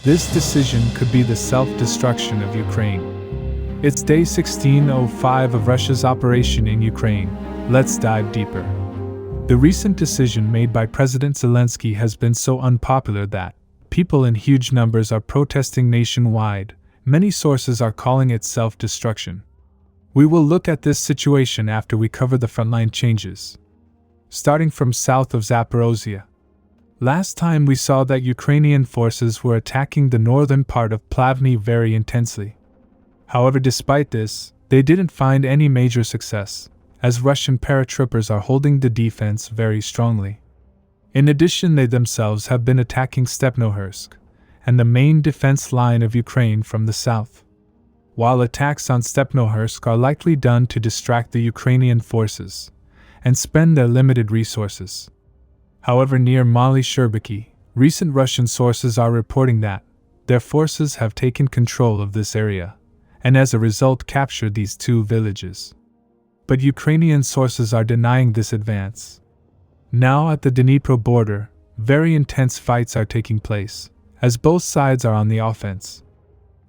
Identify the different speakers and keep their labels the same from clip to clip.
Speaker 1: This decision could be the self-destruction of Ukraine. It's day 1605 of Russia's operation in Ukraine. Let's dive deeper. The recent decision made by President Zelensky has been so unpopular that people in huge numbers are protesting nationwide. Many sources are calling it self-destruction. We will look at this situation after we cover the frontline changes. Starting from south of Zaporizhzhia. Last time we saw that Ukrainian forces were attacking the northern part of Plavny very intensely. However, despite this, they didn't find any major success, as Russian paratroopers are holding the defense very strongly. In addition, they themselves have been attacking Stepnohursk, and the main defense line of Ukraine from the south. While attacks on Stepnohursk are likely done to distract the Ukrainian forces and spend their limited resources. However, near Maly-Sherbaki, recent Russian sources are reporting that their forces have taken control of this area, and as a result captured these two villages. But Ukrainian sources are denying this advance. Now at the Dnipro border, very intense fights are taking place, as both sides are on the offense.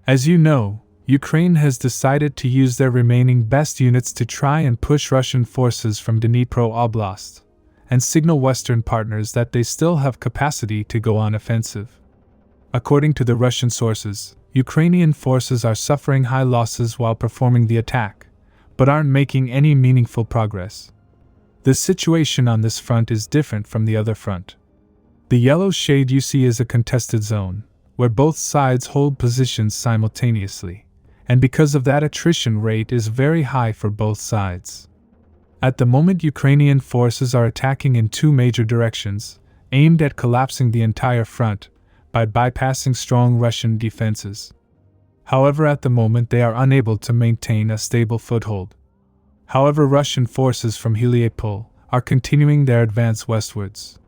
Speaker 1: As you know, Ukraine has decided to use their remaining best units to try and push Russian forces from Dnipro Oblast, and signal Western partners that they still have capacity to go on offensive. According to the Russian sources, Ukrainian forces are suffering high losses while performing the attack, but aren't making any meaningful progress. The situation on this front is different from the other front. The yellow shade you see is a contested zone, where both sides hold positions simultaneously, and because of that attrition rate is very high for both sides. At the moment, Ukrainian forces are attacking in two major directions, aimed at collapsing the entire front by bypassing strong Russian defenses. However, at the moment they are unable to maintain a stable foothold. However, Russian forces from Heliopol are continuing their advance westwards.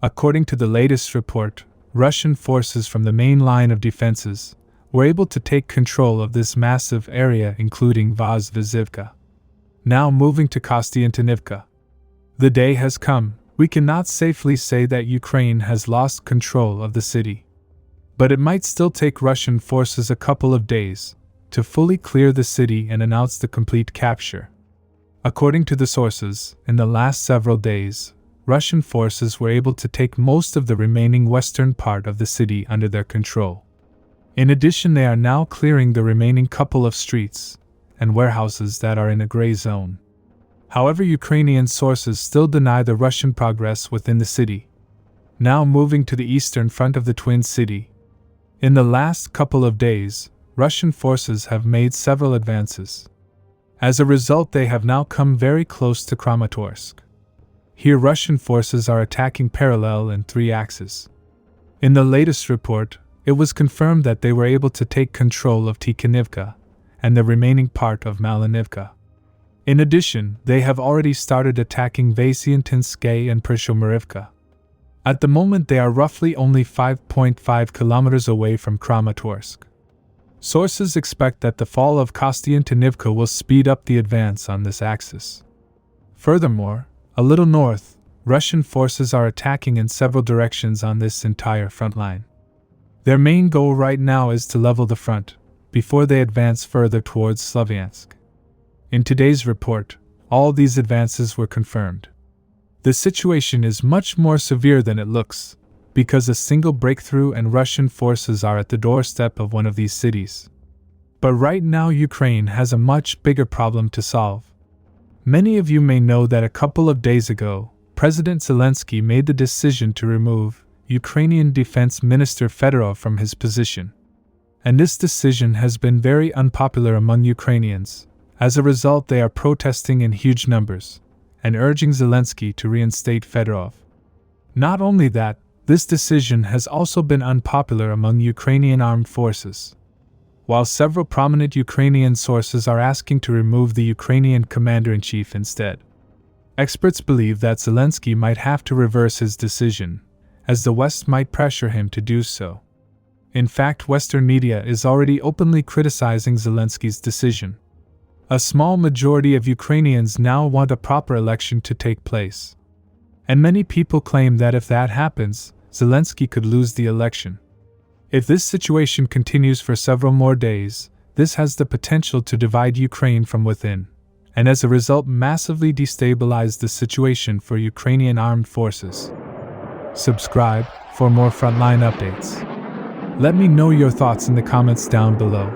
Speaker 1: According to the latest report, Russian forces from the main line of defenses were able to take control of this massive area, including Avdiivka. Now moving to Kostyantynivka. The day has come. We cannot safely say that Ukraine has lost control of the city. But it might still take Russian forces a couple of days to fully clear the city and announce the complete capture. According to the sources, in the last several days, Russian forces were able to take most of the remaining western part of the city under their control. In addition, they are now clearing the remaining couple of streets and warehouses that are in a gray zone. However, Ukrainian sources still deny the Russian progress within the city. Now moving to the eastern front of the Twin City. In the last couple of days, Russian forces have made several advances. As a result, they have now come very close to Kramatorsk. Here, Russian forces are attacking parallel in 3 axes. In the latest report, it was confirmed that they were able to take control of Tikhanivka and the remaining part of Malyinka. In addition, they have already started attacking Vasyantynsk and Prishomyrivka. At the moment, they are roughly only 5.5 kilometers away from Kramatorsk. Sources expect that the fall of Kostyantynivka will speed up the advance on this axis. Furthermore, a little north, Russian forces are attacking in several directions on this entire front line. Their main goal right now is to level the front, before they advance further towards Slavyansk. In today's report, all these advances were confirmed. The situation is much more severe than it looks, because a single breakthrough and Russian forces are at the doorstep of one of these cities. But right now Ukraine has a much bigger problem to solve. Many of you may know that a couple of days ago, President Zelensky made the decision to remove Ukrainian Defense Minister Fedorov from his position. And this decision has been very unpopular among Ukrainians. As a result, they are protesting in huge numbers and urging Zelensky to reinstate Fedorov. Not only that, this decision has also been unpopular among Ukrainian armed forces. While several prominent Ukrainian sources are asking to remove the Ukrainian commander-in-chief instead. Experts believe that Zelensky might have to reverse his decision, as the West might pressure him to do so. In fact, Western media is already openly criticizing Zelensky's decision. A small majority of Ukrainians now want a proper election to take place. And many people claim that if that happens, Zelensky could lose the election. If this situation continues for several more days, this has the potential to divide Ukraine from within, and as a result massively destabilize the situation for Ukrainian armed forces. Subscribe for more frontline updates. Let me know your thoughts in the comments down below.